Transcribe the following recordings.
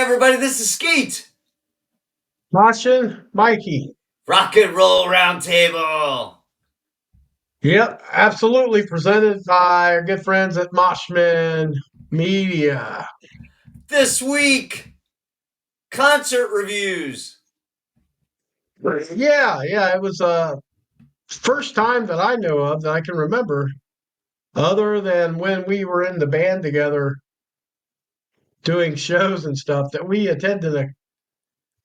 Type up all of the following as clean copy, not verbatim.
everybody, this is Skeet. Martian, Mikey. Rock and Roll Roundtable. Yep, absolutely. Presented by our good friends at Moshman Media. This week, concert reviews. Yeah, it was first time that I know of that I can remember, other than when we were in the band together doing shows and stuff, that we attended a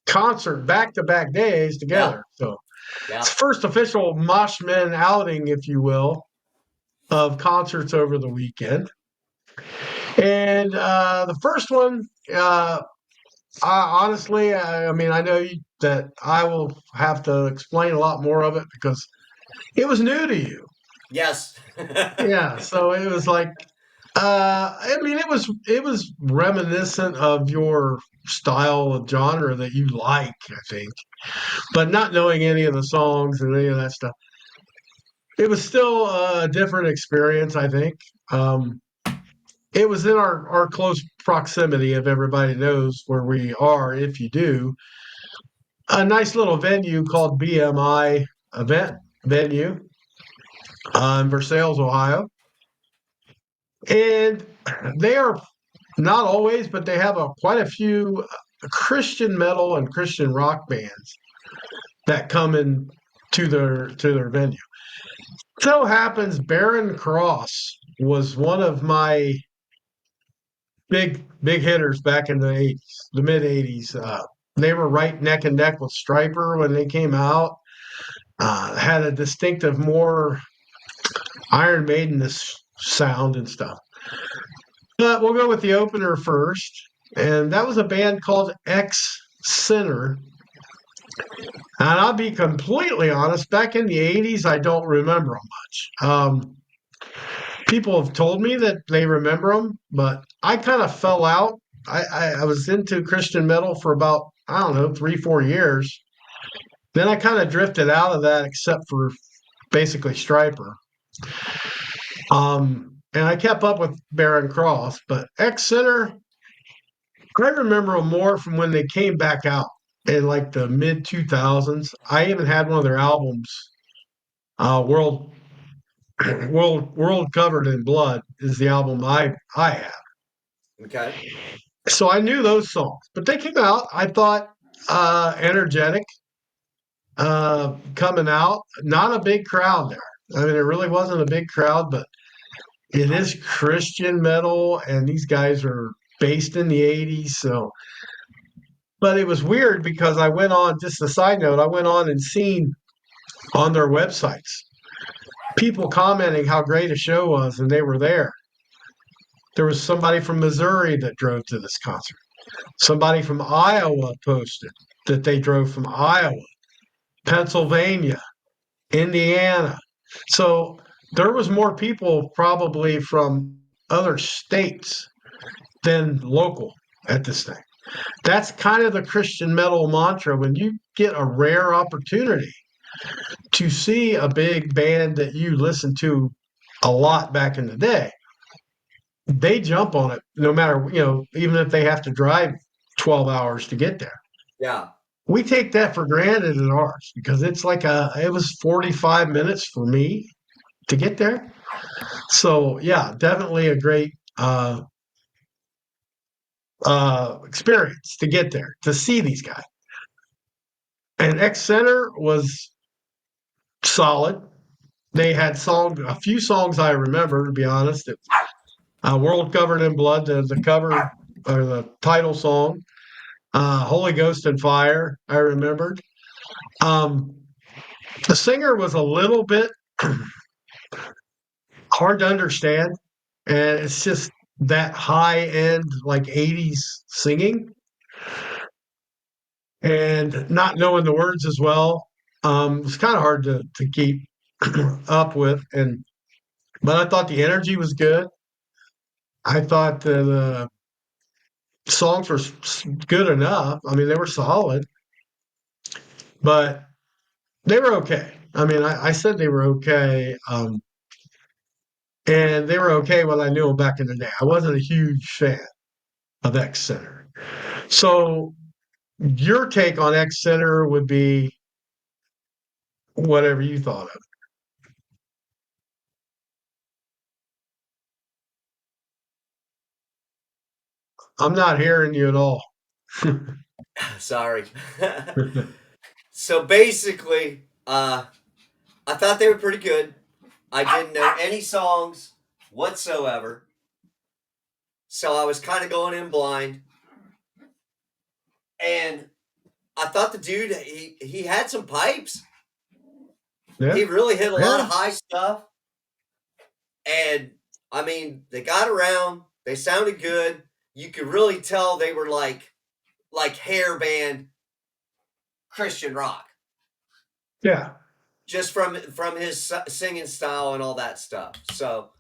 concert back-to-back days Yeah, together. So it's yeah. the first official Moshman outing, if you will, of concerts over the weekend. And the first one, honestly, I mean, I know that I will have to explain a lot more of it because it was new to you. Yes. Yeah, so it was like, I mean, it was reminiscent of your style of genre that you like, I think, but not knowing any of the songs and any of that stuff, it was still a different experience, I think. Um, it was in our close proximity, if everybody knows where we are. If you do, a nice little venue called BMI Event Venue in Versailles, Ohio. And they are not always, but they have quite a few Christian metal and Christian rock bands that come in to their venue. So happens Barren Cross was one of my big hitters back in the 80s, the mid 80s. They were right neck and neck with Striper when they came out. Had a distinctive, more Iron Maiden sound and stuff. But we'll go with the opener first, and that was a band called X Sinner. And I'll be completely honest, back in the 80s, I don't remember them much. People have told me that they remember them, but I kind of fell out. I was into Christian metal for about, I don't know, 3, 4 years. Then I kind of drifted out of that, except for basically Striper. And I kept up with Barren Cross, but X Center, I remember them more from when they came back out in like the mid 2000s. I even had one of their albums, World World Covered in Blood is the album I have. Okay. So I knew those songs, but they came out. I thought energetic, coming out. Not a big crowd there. I mean, it really wasn't a big crowd, but it is Christian metal, and these guys are based in the 80s. So, but it was weird because I went on, just a side note, I went on and seen on their websites people commenting how great a show was, and they were there. There was somebody from Missouri that drove to this concert. Somebody from Iowa posted that they drove from Iowa, Pennsylvania, Indiana. So there was more people probably from other states than local at this thing. That's kind of the Christian metal mantra. When you get a rare opportunity to see a big band that you listened to a lot back in the day, they jump on it no matter, even if they have to drive 12 hours to get there. Yeah. We take that for granted in ours because it was 45 minutes for me to get there. So yeah, definitely a great experience to get there to see these guys. And X Center was solid. They had a few songs I remember, to be honest. World Covered in Blood, the cover or the title song. Holy Ghost and Fire, I remembered. Um, the singer was a little bit hard to understand, and it's just that high end, like 80s singing, and not knowing the words as well. It's kind of hard to keep up with, but I thought the energy was good. I thought the songs were good enough. I mean, they were solid, but they were okay. I mean, I said they were okay, and they were okay when I knew them back in the day. I wasn't a huge fan of X Center. So your take on X Center would be whatever you thought of. I'm not hearing you at all. Sorry. So basically, I thought they were pretty good. I didn't know any songs whatsoever, so I was kind of going in blind. And I thought the dude he had some pipes. Yeah, He really hit a lot yeah, of high stuff, and I mean they got around. They sounded good. You could really tell they were like hair band Christian rock, yeah, just from his singing style and all that stuff. So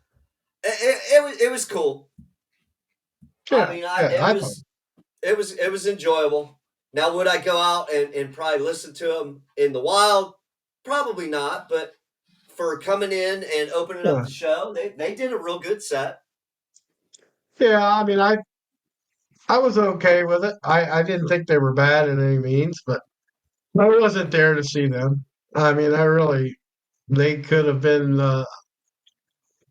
it was cool. I yeah, mean, yeah. I thought, it was enjoyable. Now, would I go out and probably listen to them in the wild? Probably not. But for coming in and opening up yeah, the show, they did a real good set. yeah. I mean, I was okay with it. I didn't think they were bad in any means, but I wasn't there to see them. I mean, I really they could have been.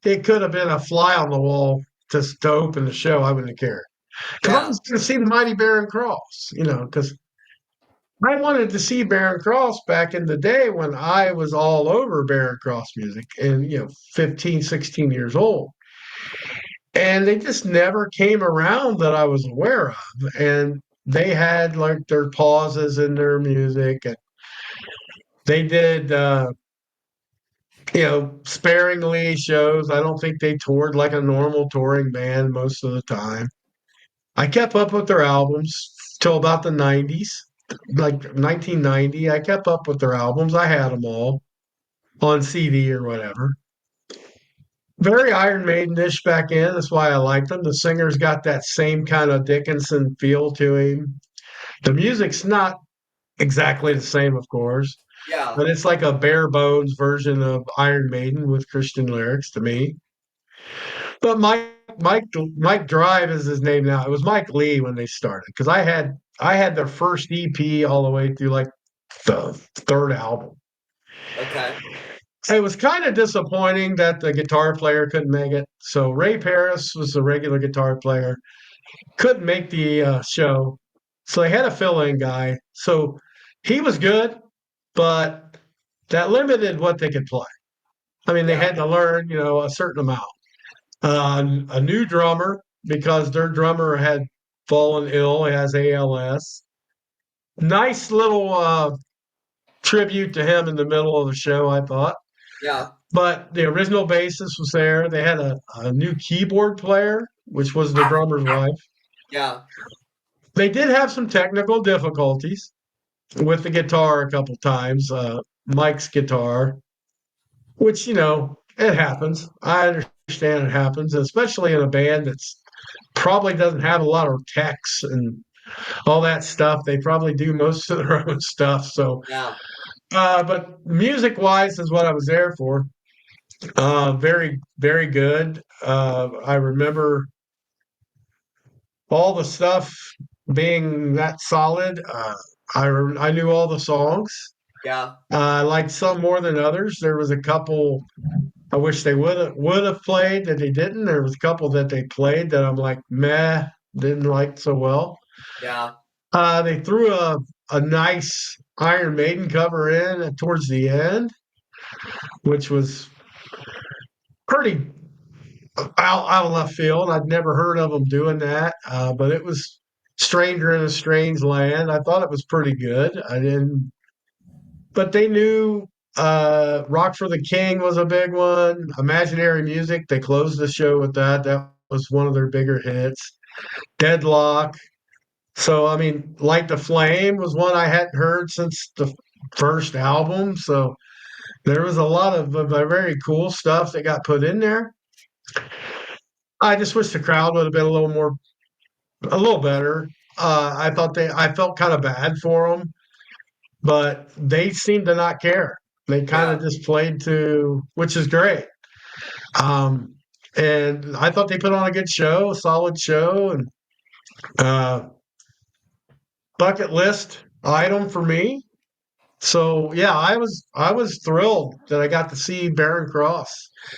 It could have been a fly on the wall to open the show. I wouldn't have cared because I Yeah, was going to see the Mighty Baron Cross. Because I wanted to see Baron Cross back in the day when I was all over Baron Cross music and 15, 16 years old. And they just never came around that I was aware of. And they had like their pauses in their music, and they did sparingly shows. I don't think they toured like a normal touring band most of the time. I kept up with their albums till about the 90s, like 1990. I kept up with their albums. I had them all on CD or whatever. Very Iron Maiden-ish back in. That's why I liked them. The singer's got that same kind of Dickinson feel to him. The music's not exactly the same, of course, yeah, but it's like a bare bones version of Iron Maiden with Christian lyrics to me. But Mike Drive is his name now. It was Mike Lee when they started because I had their first EP all the way through like the third album. okay, It was kind of disappointing that the guitar player couldn't make it. So Ray Paris was the regular guitar player, couldn't make the show. So they had a fill-in guy. So he was good, but that limited what they could play. I mean, they yeah, had to learn, a certain amount. A new drummer because their drummer had fallen ill, has ALS. Nice little tribute to him in the middle of the show, I thought. yeah, But the original bassist was there. They had a new keyboard player, which was the drummer's wife. yeah, They did have some technical difficulties with the guitar a couple times, Mike's guitar, which, it happens. I understand it happens, especially in a band that's probably doesn't have a lot of techs and all that stuff. They probably do most of their own stuff. So, yeah, but music wise is what I was there for. Very, very good. I remember all the stuff being that solid. I knew all the songs. yeah, I liked some more than others. There was a couple I wish they would have played that they didn't. There was a couple that they played that I'm like, meh, didn't like so well. yeah, They threw a nice Iron Maiden cover in towards the end, which was pretty out of left field. I'd never heard of them doing that, but it was Stranger in a Strange Land. I thought it was pretty good. I didn't, but they knew Rock for the King was a big one. Imaginary Music, they closed the show with that. That was one of their bigger hits. Deadlock. So, I mean, Light the Flame was one I hadn't heard since the first album. So there was a lot of very cool stuff that got put in there. I just wish the crowd would have been a little better. I felt kind of bad for them, but they seemed to not care. They kind of yeah, just played to, which is great. Um, and I thought they put on a good show, a solid show, and uh, bucket list item for me. So yeah, I was thrilled that I got to see Baron Cross,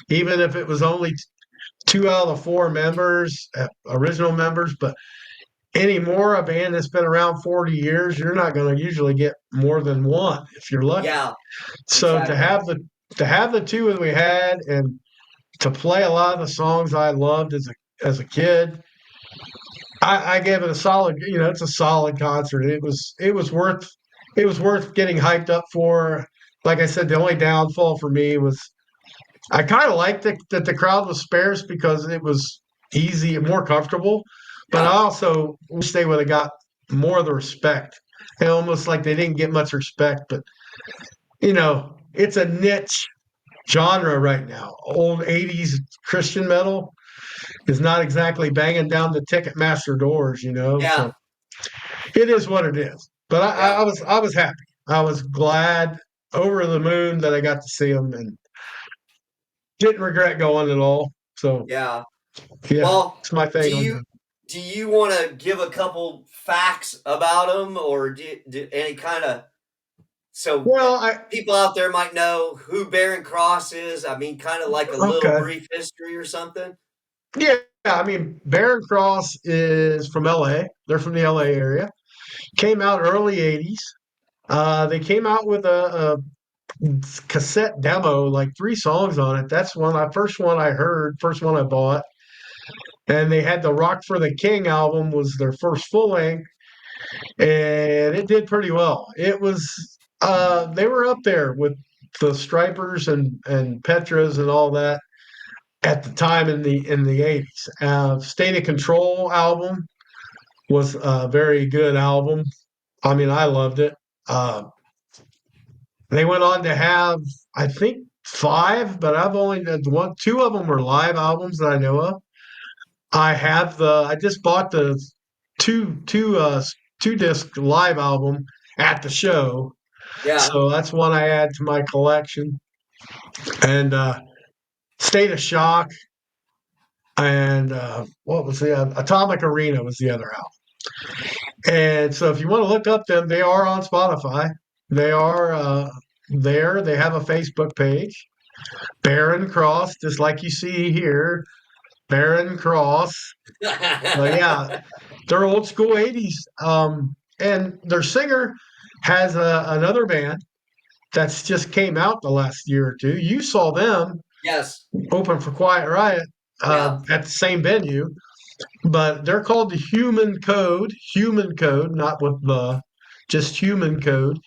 even if it was only two out of the four members, original members. But anymore, a band that's been around 40 years, you're not going to usually get more than one if you're lucky. Yeah, So exactly. to have the two that we had and to play a lot of the songs I loved as a kid, I gave it a solid. It's a solid concert. It was worth getting hyped up for. Like I said, the only downfall for me was I kind of liked that the crowd was sparse because it was easy and more comfortable. But I Yeah, also wish they would have got more of the respect. And almost like they didn't get much respect. But it's a niche genre right now. Old '80s Christian metal is not exactly banging down the Ticketmaster doors. yeah, So it is what it is. But yeah, I was happy. I was glad, over the moon, that I got to see them and didn't regret going at all. So yeah. yeah, Well, it's my do thing on you them. do you want to give a couple facts about them, or do any kind of so Well, I people out there might know who Baron Cross is? I mean, kind of like a little okay. brief history or something. Yeah, I mean, Barron Cross is from LA. They're from the LA area. Came out early '80s. They came out with a cassette demo, like three songs on it. That's first one I heard, first one I bought. And they had the Rock for the King album was their first full length, and it did pretty well. They were up there with the Stripers and Petras and all that at the time in the '80s. State of Control album was a very good album. I mean, I loved it. Uh, they went on to have, I think, five, but I've only done one. Two of them were live albums that I know of. I just bought the two disc live album at the show, Yeah. so that's one I add to my collection. And State of Shock and what was the Atomic Arena was the other album. And so if you want to look up them, they are on Spotify. They are there. They have a Facebook page, Baron Cross, just like you see here, Baron Cross. So yeah, they're old school '80s. And their singer has another band that's just came out the last year or two. You saw them Yes. open for Quiet Riot Yeah. at the same venue, but they're called the Human Code. Human Code, not with the, just Human Code.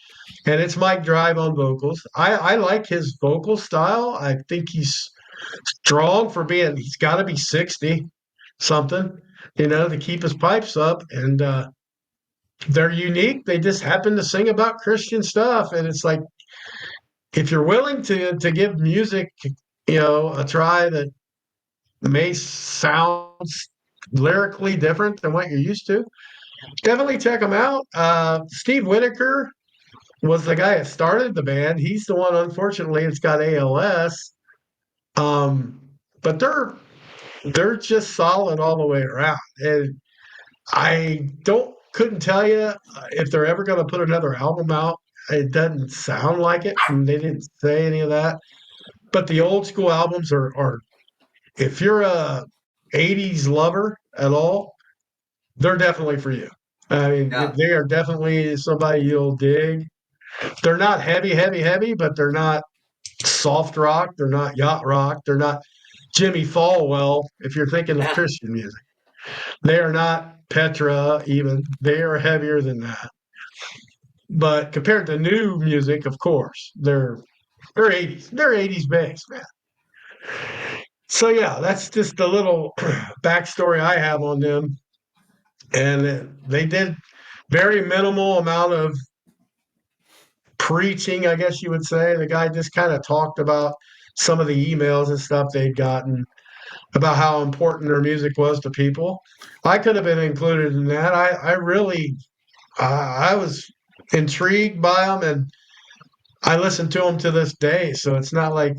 And it's Mike Drive on vocals. I like his vocal style. I think he's strong for being. He's got to be 60 something, to keep his pipes up. And they're unique. They just happen to sing about Christian stuff, and it's like if you're willing to give music, a try that may sound lyrically different than what you're used to, definitely check them out. Steve Whitaker was the guy that started the band. He's the one, unfortunately, that's got ALS. Um, but they're just solid all the way around. And I don't couldn't tell you if they're ever going to put another album out. It doesn't sound like it, and they didn't say any of that. But the old school albums are if you're a '80s lover at all, they're definitely for you. I mean, Yeah. they are definitely somebody you'll dig. They're not heavy, heavy, heavy, but they're not soft rock. They're not yacht rock. They're not Jimmy Falwell. If you're thinking of Christian music, they are not Petra. Even they are heavier than that. But compared to new music, of course, they're '80s. They're '80s bass, man. So yeah, that's just a little backstory I have on them. And they did very minimal amount of preaching, I guess you would say. The guy just kind of talked about some of the emails and stuff they'd gotten about how important their music was to people. I could have been included in that. I really, I was intrigued by them, and I listen to them to this day. So it's not like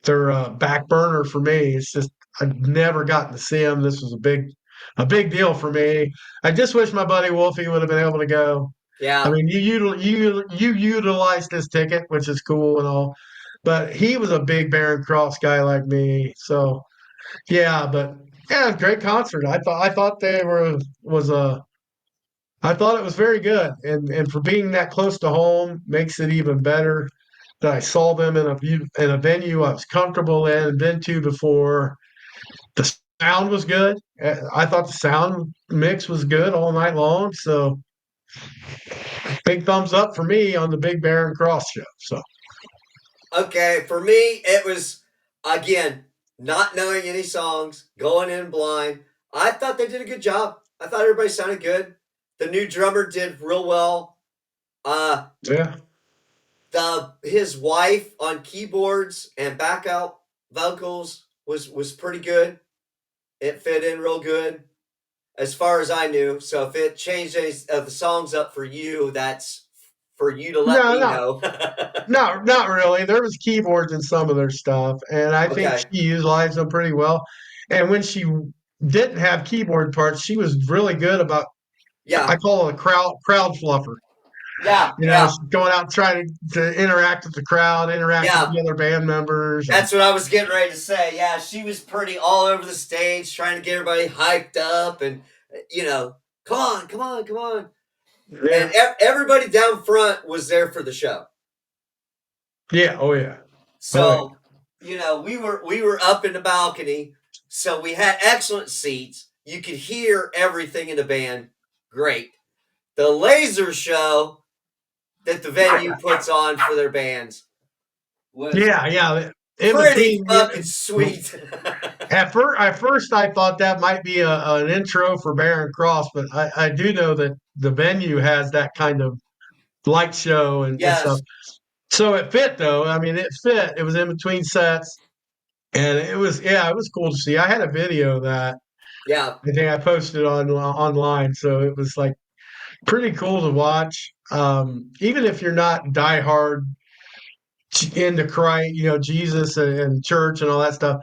they're a back burner for me. It's just I've never gotten to see them. This was a big a big deal for me. I just wish my buddy Wolfie would have been able to go. I Yeah. mean, you utilized his ticket, which is cool and all, but he was a big Barron Cross guy like me. So yeah, but yeah, great concert. I thought they were was a I thought it was very good, and for being that close to home makes it even better. That I saw them in a venue I was comfortable in and been to before. The sound was good. I thought the sound mix was good all night long. So big thumbs up for me on the Big Bear and Cross show. So Okay, for me, it was again not knowing any songs, going in blind. I thought they did a good job. I thought everybody sounded good. The new drummer did real well. Uh, yeah, the his wife on keyboards and backup vocals was pretty good. It fit in real good as far as I knew. So if it changed any of the songs up for you, that's for you to let no, me no, know. not really. There was keyboards in some of their stuff, and I think Okay. she utilized them pretty well. And when she didn't have keyboard parts, she was really good about. Yeah. I call it a crowd fluffer. Yeah. You know, Yeah. she's going out trying to interact with the crowd, interact with Yeah. the other band members, and That's what I was getting ready to say. Yeah, she was pretty all over the stage trying to get everybody hyped up and, you know, come on, come on, come on. And yeah, everybody down front was there for the show. yeah, oh yeah, oh yeah, So, we were up in the balcony, so we had excellent seats. You could hear everything in the band. Great. The laser show that the venue puts on for their bands was yeah, yeah. In pretty between, fucking sweet. at first, I thought that might be an intro for Baron Cross, but I do know that the venue has that kind of light show and stuff. Yes. So it fit though. I mean, it fit. It was in between sets, and it was cool to see. I had a video of that. Yeah. I think I posted on online, so it was like pretty cool to watch. Even if you're not diehard into Christ, Jesus and church and all that stuff,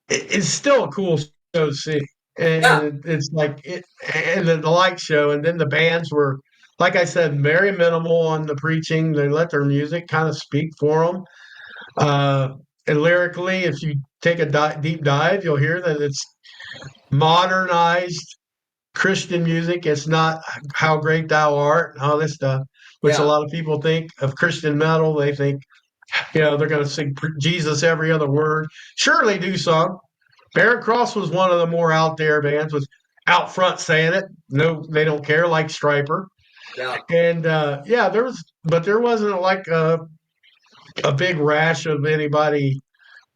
it's still a cool show to see. And Yeah. it's like and the light show, and then the bands were, like I said, very minimal on the preaching. They let their music kind of speak for them. Uh, and lyrically, if you take a deep dive, you'll hear that it's modernized Christian music. It's not how great thou art and all this stuff, which a Yeah. lot of people think of Christian metal. They think, they're going to sing Jesus every other word. Sure, they do some. Barren Cross was one of the more out there bands, was out front saying it. No, they don't care, like Striper. Yeah. And yeah, there wasn't like a big rash of anybody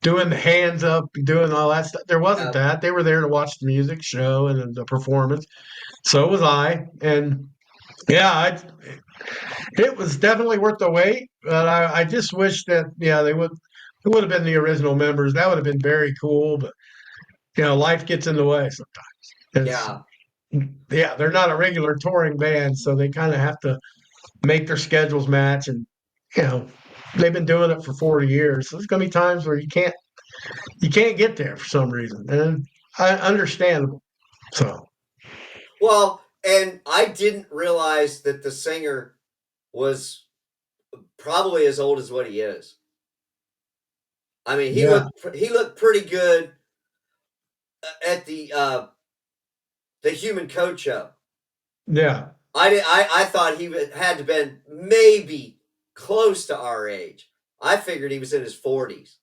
doing the hands up, doing all that stuff. There wasn't Yeah. that. They were there to watch the music show and the performance. So was I. And yeah, it was definitely worth the wait. But I just wish that, it would have been the original members. That would have been very cool. But, life gets in the way sometimes. Yeah. Yeah, they're not a regular touring band, so they kind of have to make their schedules match. And, you know, they've been doing it for 40 years. So there's going to be times where you can't get there for some reason. And understandable. So, Well, and I didn't realize that the singer was probably as old as what he is. I mean, he yeah, looked pretty good at the Human Code show. yeah. I thought had to been maybe close to our age. I figured he was in his 40s.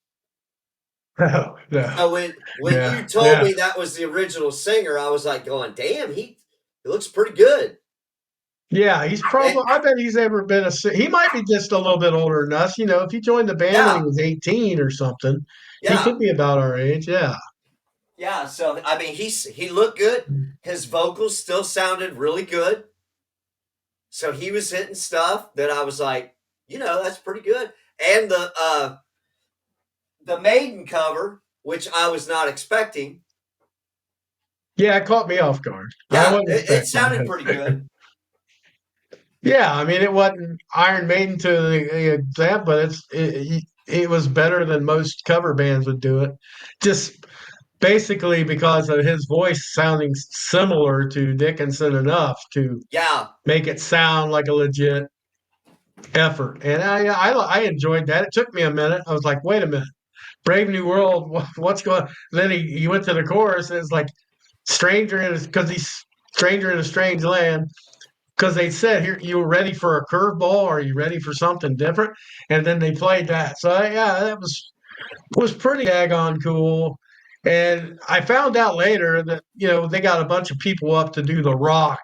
No, no. So when you Yeah, told yeah. me that was the original singer, I was like going, "Damn, he looks pretty good." Yeah, he's And, probably. I bet he's ever been He might be just a little bit older than us. If he joined the band when he yeah, was 18 or something, he yeah, could be about our age. Yeah, yeah. So I mean, he looked good. His vocals still sounded really good. So he was hitting stuff that I was like, that's pretty good. And the Maiden cover, which I was not expecting. yeah. It caught me off guard. I Yeah, wasn't it expecting sounded pretty that. good. Yeah, I mean, it wasn't Iron Maiden to the example, but it was better than most cover bands would do it. Just basically because of his voice sounding similar to Dickinson enough to Yeah, make it sound like a legit effort. And I enjoyed that. It took me a minute. I was like, wait a minute, Brave New World, what's going? Then he went to the chorus, and it's like stranger in because he's stranger in a strange land. Because they said here, you were ready for a curveball, or are you ready for something different? And then they played that. So yeah, that was pretty daggone cool. And I found out later that they got a bunch of people up to do the rock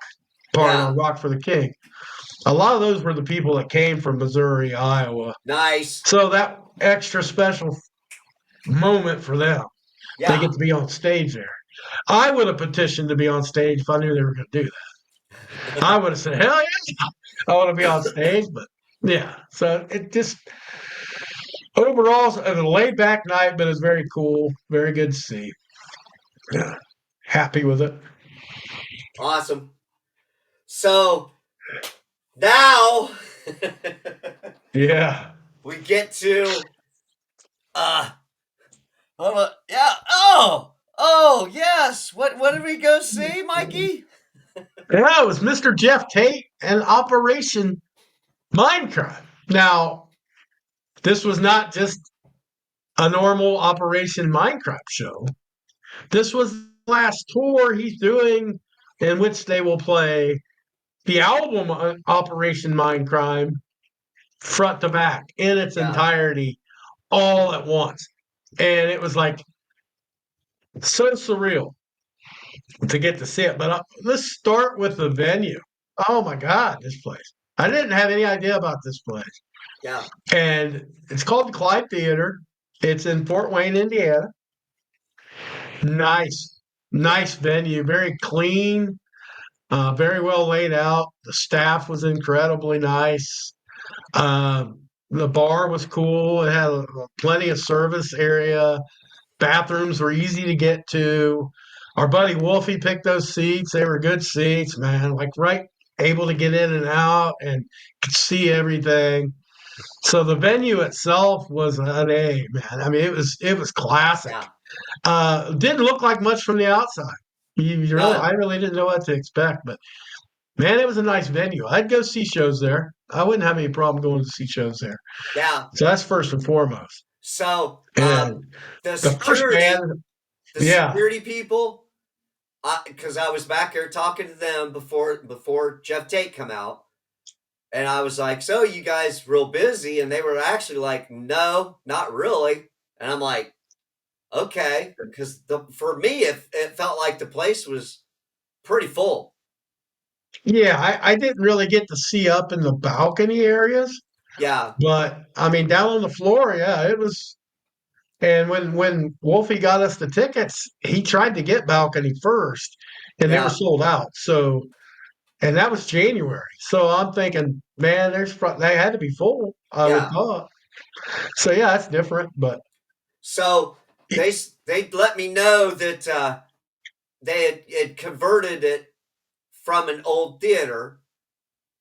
part yeah, on Rock for the King. A lot of those were the people that came from Missouri, Iowa. nice. So that extra special moment for them. They Yeah, get to be on stage there. I would have petitioned to be on stage if I knew they were going to do that. I would have said, hell yeah, I want to be on stage. But yeah, so it just overall a laid back night, but it's very cool, very good to see. Yeah, happy with it. awesome. So now Yeah. we get to uh yeah. Oh yes. What did we go see, Mikey? Yeah, it was Mr. Jeff Tate and Operation Minecraft. Now, this was not just a normal Operation Minecraft show. This was the last tour he's doing in which they will play the album Operation Mindcrime front to back in its Yeah, entirety all at once. And it was like so surreal to get to see it. But let's start with the venue. Oh my God, this place. I didn't have any idea about this place. yeah, And it's called the Clyde Theater. It's in Fort Wayne, Indiana. Nice, nice venue, very clean, very well laid out. The staff was incredibly nice. The bar was cool. It had plenty of service area. Bathrooms were easy to get to. Our buddy Wolfie picked those seats. They were good seats, man. Like right, able to get in and out and could see everything. So the venue itself was an A, man. I mean, it was classic. yeah. Didn't look like much from the outside. I No, really didn't know what to expect, but man, it was a nice venue. I'd go see shows there. I wouldn't have any problem going to see shows there. yeah. So that's first and foremost. So And the the first band, security, the yeah, security people, because I was back there talking to them before Jeff Tate come out, and I was like, "So you guys real busy?" And they were actually like, "No, not really." And I'm like, "Okay," because for me it felt like the place was pretty full. yeah, I didn't really get to see up in the balcony areas, Yeah, but I mean, down on the floor, yeah, it was. And when Wolfie got us the tickets, he tried to get balcony first, and they were yeah, sold out. So, and that was January. So I'm thinking, man, they had to be full. I would yeah. thought. So yeah, that's different, but So it, they let me know that they had converted it from an old theater.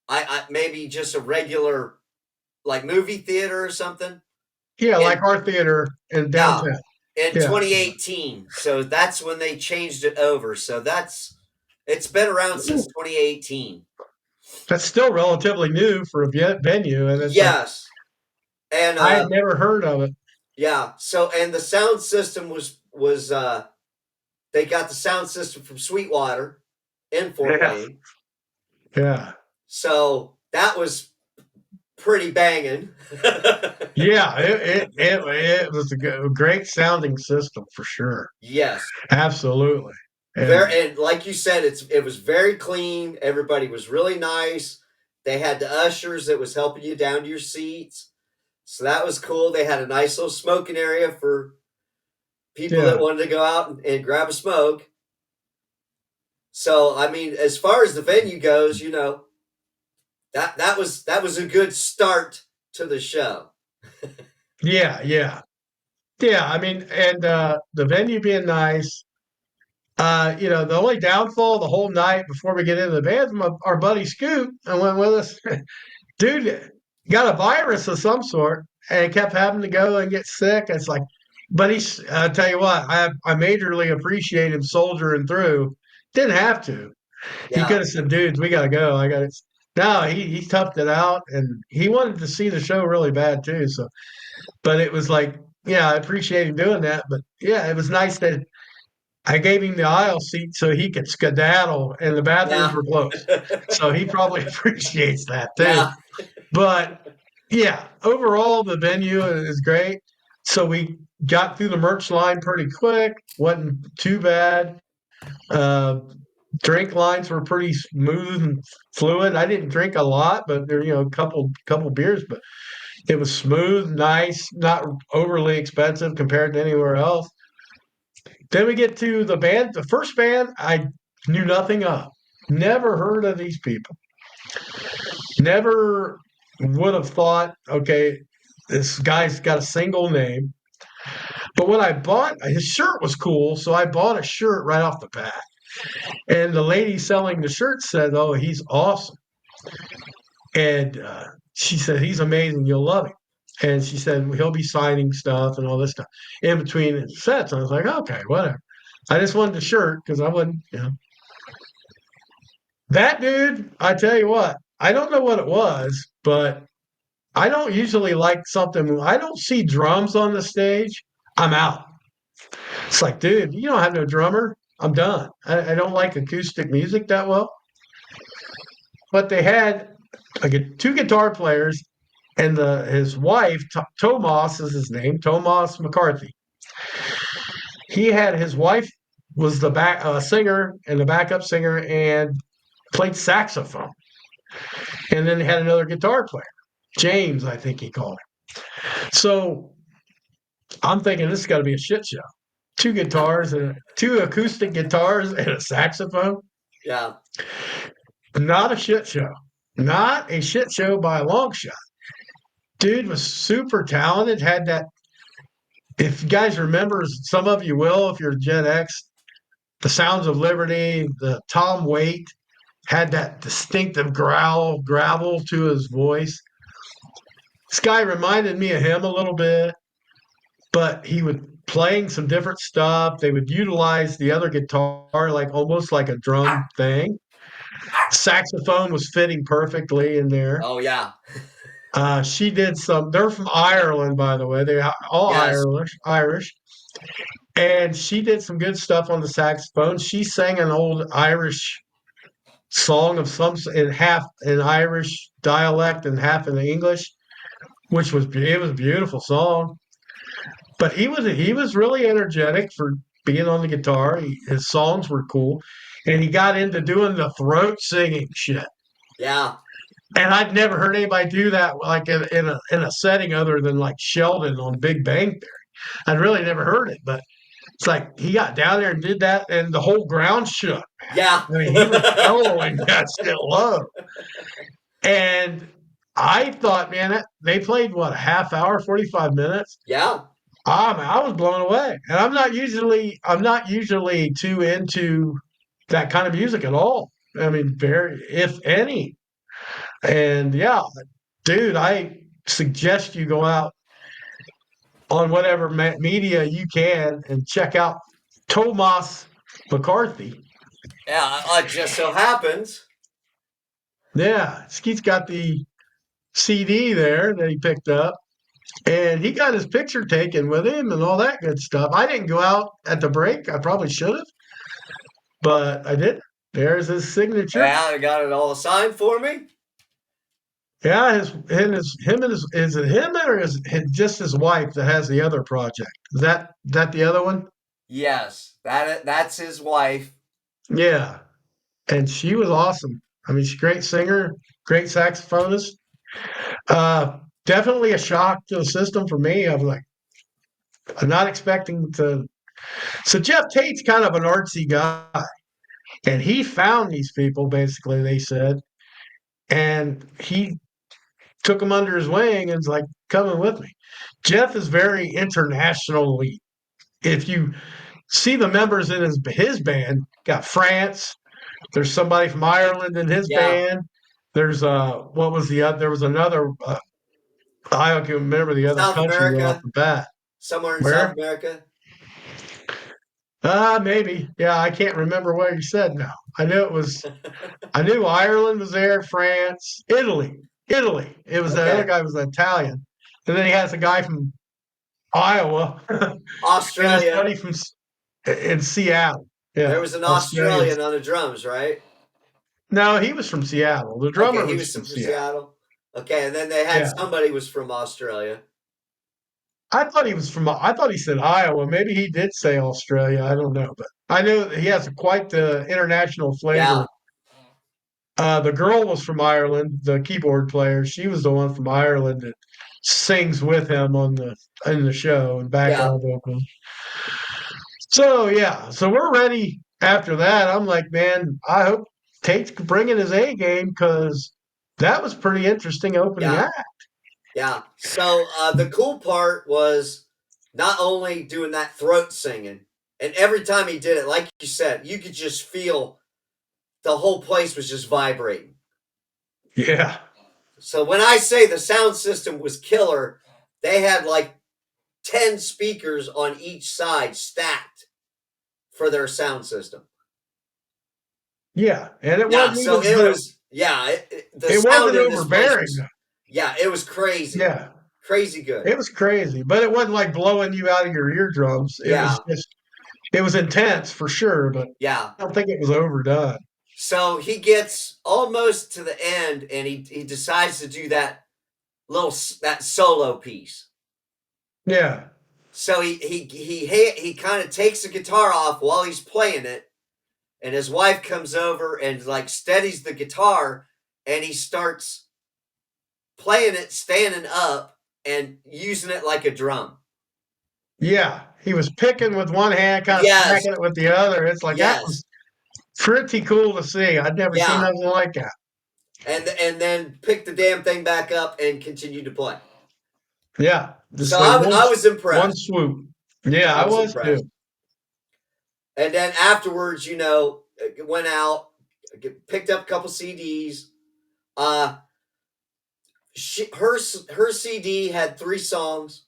I maybe just a regular like movie theater or something. yeah, like And our theater in yeah, downtown. in Yeah, 2018. So that's when they changed it over. So it's been around since 2018. that's still relatively new for a venue, and it's like Yes. And I had never heard of it. yeah, so and the sound system was they got the sound system from Sweetwater in Fort Yeah, Wayne. yeah, So that was pretty banging. yeah. It was a great sounding system for sure. Yes. Absolutely, and Very and like you said, it was very clean. Everybody was really nice. They had the ushers that was helping you down to your seats. So that was cool. They had a nice little smoking area for people that yeah, wanted to go out and grab a smoke. So I mean, as far as the venue goes, that was a good start to the show. yeah, yeah, yeah. I mean, and the venue being nice. The only downfall the whole night before we get into the band, our buddy Scoot, and went with us. Dude got a virus of some sort and kept having to go and get sick. It's like But I tell you what, I majorly appreciate him soldiering through. Didn't have to. He could Yeah. have said, "Dudes, we gotta go. I got to." No, he toughed it out, and he wanted to see the show really bad too. So, but it was like, yeah, I appreciate him doing that. But yeah, it was nice that I gave him the aisle seat so he could skedaddle, and the bathrooms Yeah. were closed. So he probably appreciates that too. Yeah. But yeah, overall the venue is great. So we got through the merch line pretty quick. wasn't too bad. Uh, Drink lines were pretty smooth and fluid. I didn't drink a lot, but there, a couple beers, but it was smooth, nice, not overly expensive compared to anywhere else. Then we get to the band. The first band I knew nothing of. Never heard of these people. Never would have thought, okay, this guy's got a single name. But when I bought his shirt was cool, so I bought a shirt right off the bat. And the lady selling the shirt said, "Oh, he's awesome." And she said, "He's amazing. You'll love him." And she said, "He'll be signing stuff and all this stuff in between sets." I was like, okay, whatever. I just wanted the shirt because I wouldn't. That dude, I tell you what, I don't know what it was, but I don't usually like something. I don't see drums on the stage. I'm out. It's like, dude, you don't have no drummer. I'm done. I don't like acoustic music that well. But they had two guitar players, and his wife, Tomas is his name, Tomas McCarthy. He had his wife was the back singer and the backup singer and played saxophone, and then they had another guitar player, James, I think he called him. So I'm thinking this has got to be a shit show. Two guitars and two acoustic guitars and a saxophone. Yeah. Not a shit show. Not a shit show by a long shot. Dude was super talented. Had that. If you guys remember, some of you will, if you're Gen X, the Sounds of Liberty, the Tom Waite had that distinctive gravel to his voice. This guy reminded me of him a little bit, but he would playing some different stuff. They would utilize the other guitar like almost like a drum thing. Saxophone was fitting perfectly in there. Oh yeah. She did some. They're from Ireland, by the way. They're all Yes. Irish, and she did some good stuff on the saxophone. She sang an old Irish song of some in half in Irish dialect and half in English, which was it was a beautiful song. But he was really energetic for being on the guitar. His songs were cool, and he got into doing the throat singing shit. Yeah. And I'd never heard anybody do that like in a setting other than like Sheldon on Big Bang Theory. I'd really never heard it, but it's like he got down there and did that, and the whole ground shook. Yeah. I mean, he was elbowing that shit low. And I thought, man, they played what a half hour, 45 minutes. Yeah. I was blown away. And I'm not usually too into that kind of music at all. I mean, very if any. And yeah, dude, I suggest you go out on whatever media you can and check out Tomas McCarthy. Yeah. It just so happens. Yeah, Skeet's got the CD there that he picked up, and he got his picture taken with him and all that good stuff. I didn't go out at the break. I probably should have, but I didn't. There's his signature. Yeah, I got it all signed for me. Yeah, is it him or is it just his wife that has the other project? Is that the other one? Yes, that's his wife. Yeah, and she was awesome. I mean, she's a great singer, great saxophonist. Definitely a shock to the system for me. I was like, I'm not expecting to. So Jeff Tate's kind of an artsy guy, and he found these people. Basically, they said, and he took them under his wing and was like, "Coming with me." Jeff is very internationally. If you see the members in his band, got France. There's somebody from Ireland in his Yeah, band. There's what was the other? There was another. I don't remember the other South country right off America, the bat. somewhere in South Where? America? Maybe. Yeah, I can't remember what you said now. I knew it was. I knew Ireland was there, France, Italy, Italy. It was the other Okay, guy was Italian, and then he has a guy from Iowa and his Australia. buddy from in Seattle. There Yeah, was an Australians. Australian on the drums, right? No, he was from Seattle. The Okay, drummer he was was from from Seattle. Seattle. Okay, and then they had Yeah, somebody was from Australia. I thought he was from. I thought he said Iowa. Maybe he did say Australia. I don't know, but I know that he has quite the international Yeah, flavor. The girl was from Ireland, the keyboard player. She was the one from Ireland that sings with him on the in the show and yeah, background vocals. So yeah, so we're ready after that. I'm like, man, I hope Tate's bringing his A game because that was pretty interesting opening yeah, act. yeah. So the cool part was not only doing that throat singing, and every time he did it, like you said, you could just feel the whole place was just vibrating. Yeah, So when I say the sound system was killer, they had like 10 speakers on each side stacked for their sound system. yeah, and it Yeah, wasn't so even it was, yeah, the it sound wasn't in this place overbearing. was, yeah, it was crazy. Yeah, Crazy good. it was crazy, but it wasn't like blowing you out of your eardrums. It was Yeah, just it was intense for sure, but yeah. I don't think it was overdone. So he gets almost to the end and he decides to do that that solo piece. Yeah, So he kind of takes the guitar off while he's playing it, and his wife comes over and like steadies the guitar, and he starts playing it standing up and using it like a drum. yeah. He was picking with one hand, kind of Yes, smacking it with the other. It's like that yes, was pretty cool to see. I'd never seen yeah, nothing like that. and then pick the damn thing back up and continue to play. Yeah, So just like I was one impressed. swoop. Yeah, I I was was too. impressed. And then afterwards, went out, picked up a couple CDs. Uh, her CD had 3 songs.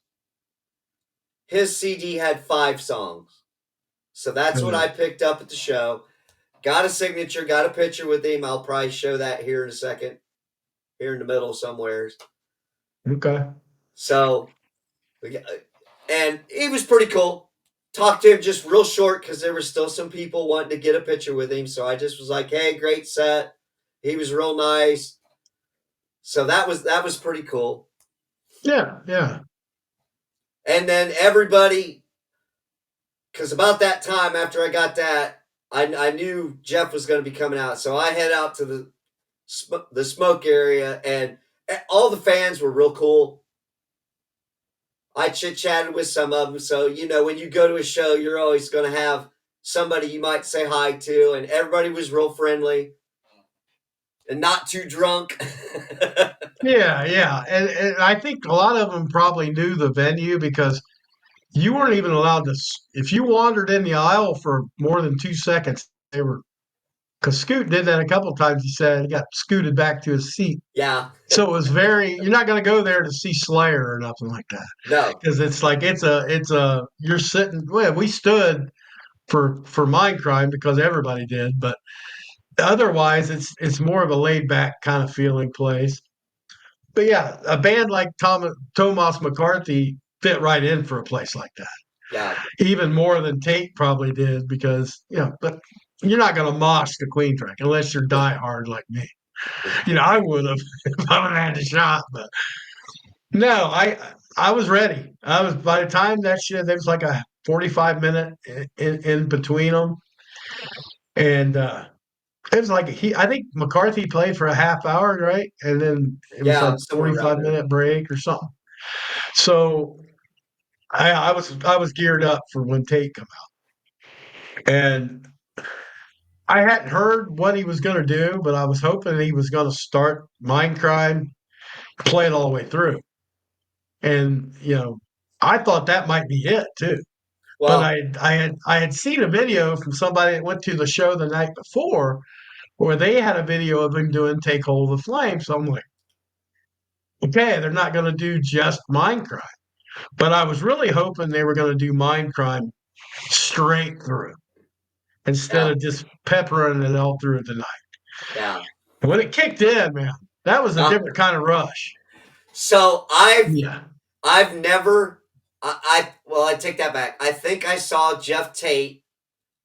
His CD had 5 songs. So that's what I picked up at the show. Got a signature, got a picture with him. I'll probably show that here in a second, here in the middle somewhere. Okay. So, and he was pretty cool. Talked to him just real short because there were still some people wanting to get a picture with him. So I just was like, "Hey, great set." He was real nice. So that was pretty cool. Yeah, yeah. And then everybody, because about that time after I got that, I knew Jeff was going to be coming out. So I head out to the smoke area, and all the fans were real cool. I chit chatted with some of them. So, when you go to a show, you're always going to have somebody you might say hi to, and everybody was real friendly and not too drunk. Yeah, yeah. And I think a lot of them probably knew the venue because you weren't even allowed to, if you wandered in the aisle for more than 2 seconds, they were, because Scoot did that a couple of times. He said he got scooted back to his seat. Yeah, So it was you're not going to go there to see Slayer or nothing like that. no, Because it's like, you're sitting, well, we stood for Mindcrime because everybody did, but otherwise it's more of a laid back kind of feeling place. But yeah, a band like Thomas McCarthy fit right in for a place like that, yeah, even more than Tate probably did because but you're not going to mosh the Queen track unless you're die hard like me. I would have if I would have had a shot, but no, I was ready. I was by the time that shit. There was like a 45 minute in between them, and it was like I think McCarthy played for a half hour, right? And then it was like yeah, somewhere around 45 there. minute break or something. So I was geared up for when Tate come out, and I hadn't heard what he was going to do, but I was hoping he was going to start Mindcrime, play it all the way through, and I thought that might be it too. But Well, I had seen a video from somebody that went to the show the night before where they had a video of him doing "Take Hold of the Flame." So I'm like, okay, they're not going to do just Minecraft. But I was really hoping they were going to do Mindcrime straight through instead Yeah, of just peppering it all through the night. yeah. And when it kicked in, man, that was a Uh, different kind of rush. so Yeah. I've never well, I take that back. I think I saw Jeff Tate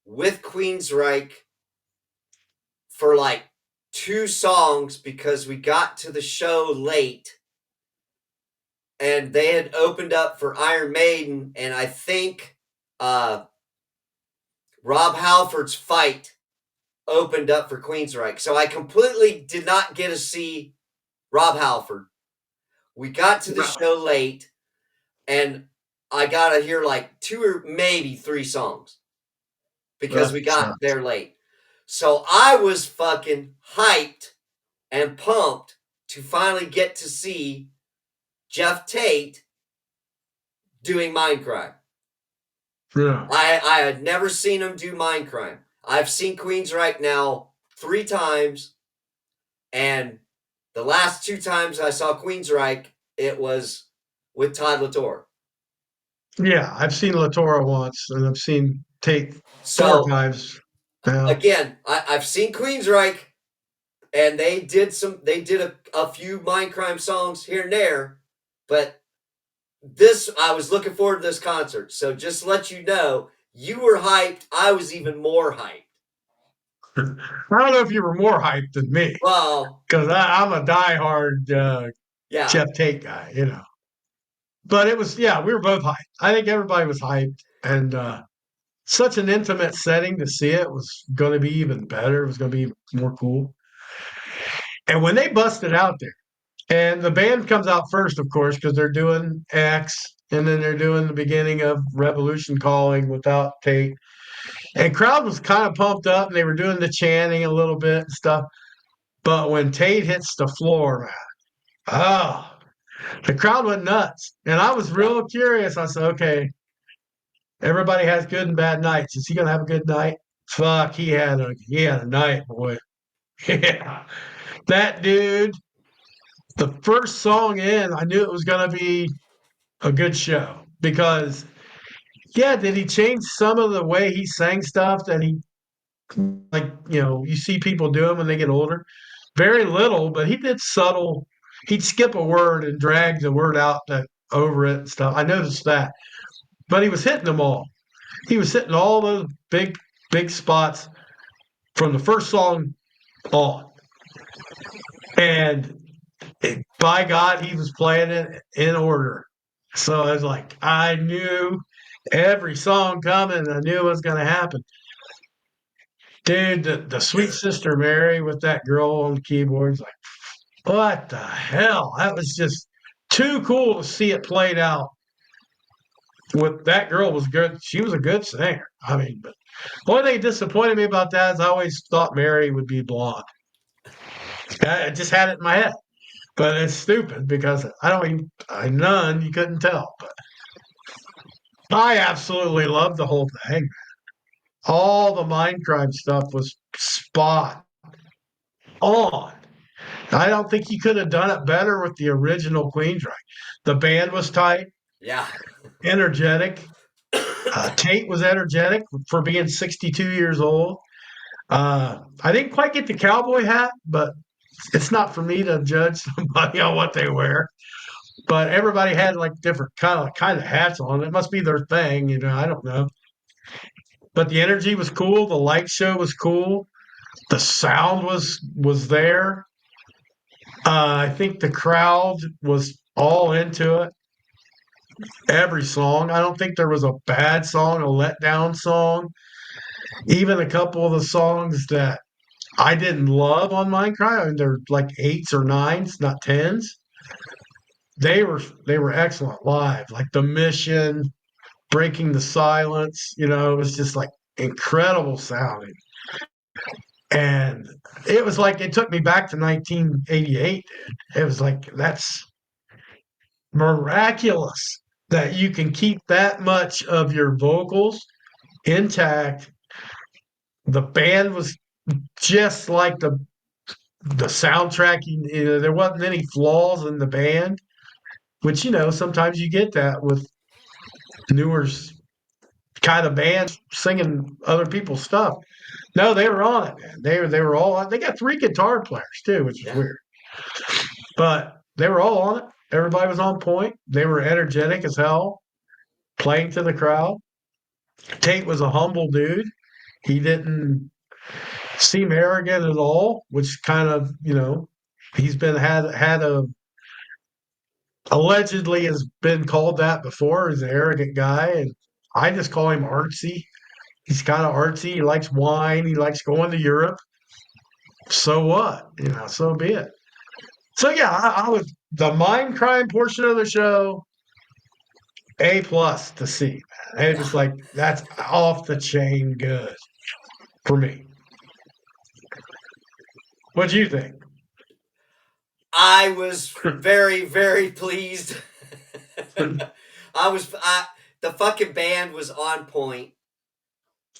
with Queensryche for like 2 songs because we got to the show late and they had opened up for Iron Maiden, and I think uh, Rob Halford's Fight opened up for Queensryche. So I completely did not get to see Rob Halford. We got to the show late, and I got to hear like 2 or maybe 3 songs because we got there late. So I was fucking hyped and pumped to finally get to see Jeff Tate doing Mindcrime. Yeah. I had never seen him do Mindcrime. I've seen Queensryche now 3 times, and the last 2 times I saw Queensryche, it was with Todd Latour. Yeah. I've seen Latour once and I've seen Tate 4 So times now. again, I've seen Queensryche, and they did a few Mindcrime songs here and there, but this I was looking forward to this concert. So just to let you know, you were hyped. I was even more hyped. I don't know if you were more hyped than me Well, because I'm a diehard yeah, Jeff Tate guy, you know. But it was, yeah, we were both hyped. I think everybody was hyped. And such an intimate setting to see it was going to be even better. It was going to be more cool. And when they busted out there, and the band comes out first, of course, because they're doing X, and then they're doing the beginning of Revolution Calling without Tate. And crowd was kind of pumped up, and they were doing the chanting a little bit and stuff. But when Tate hits the floor, man, oh, the crowd went nuts. And I was yeah, real curious. I said, okay, everybody has good and bad nights. Is he gonna have a good night? Fuck, he had a night, boy. Yeah. That dude, the first song in, I knew it was gonna be a good show because yeah, did he change some of the way he sang stuff that he like, you see people do them when they get older? Very little, but he did subtle. He'd skip a word and drag the word out that over it and stuff. I noticed that. But he was hitting them all. He was hitting all those big spots from the first song on. And by God, he was playing it in order. So I was like, I knew every song coming. I knew it was going to happen. Dude, the Sweet Sister Mary with that girl on the keyboards, like, what the hell? That was just too cool to see it played out. With that girl was good. She was a good singer. I mean, but the only thing that disappointed me about that is I always thought Mary would be blonde. I just had it in my head. But it's stupid because I don't even, none, you couldn't tell. But I absolutely loved the whole thing. All the Mindcrime stuff was spot on. I don't think you could have done it better with the original Queensryche. The band was tight, yeah, energetic. Tate was energetic for being 62 years old. I didn't quite get the cowboy hat, but it's not for me to judge somebody on what they wear. But everybody had like different kind of hats on. It must be their thing, I don't know. But the energy was cool. The light show was cool. The sound was there. I think the crowd was all into it. Every song. I don't think there was a bad song, a letdown song. Even a couple of the songs that I didn't love on Minecraft, I mean, they're like 8s or 9s, not 10s. They were excellent live. Like The Mission, Breaking the Silence, it was just like incredible sounding. And it was like it took me back to 1988, dude. It was like that's miraculous that you can keep that much of your vocals intact. The band was just like the soundtrack. There wasn't any flaws in the band. which sometimes you get that with newer kind of bands singing other people's stuff. No, they were on it, man. They were all on. They got three guitar players too, which is Yeah. weird, but they were all on it. Everybody was on point. They were energetic as hell, playing to the crowd. Tate was a humble dude. He didn't seem arrogant at all, which kind of he's been had a allegedly has been called that before. He's an arrogant guy, and I just call him artsy. He's kind of artsy. He likes wine. He likes going to Europe. So what? So be it. So yeah, I was the mind crime portion of the show. A+ to C. Man. It was Yeah. like that's off the chain good for me. What do you think? I was very, very pleased. The fucking band was on point.